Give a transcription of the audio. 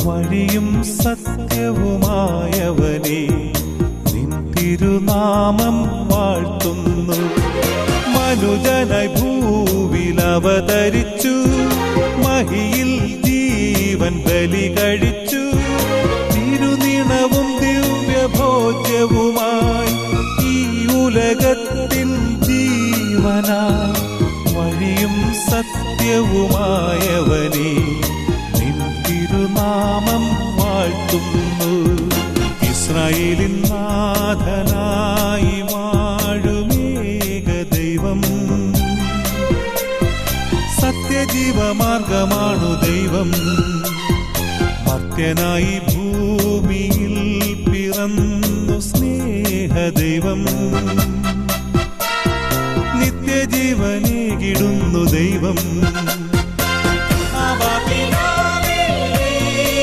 വഴിയും സത്യവുമായവനെ നിൻ തിരുനാമം വാഴ്ത്തുന്നു. മനുജനായി ഭൂവിൽ അവതരിച്ചു, മഹിയിൽ ജീവൻ ബലി കഴിച്ചു. തിരുനിണവും ദിവ്യഭോജ്യവുമായി ഈ ഉലകത്തിൻ ജീവനായി വഴിയും സത്യവുമായവനെ നിൻ തിരുനാമം വാഴ്ത്തുന്നു. ഇസ്രായേലിൻ നാഥനായി വാഴുമേക ദൈവം, സത്യജീവമാർഗമാണു ദൈവം. മർത്യനായി ഭൂമിയിൽ പിറന്നു സ്നേഹദൈവം, നിത്യജീവനേകിടുന്നു ദൈവം.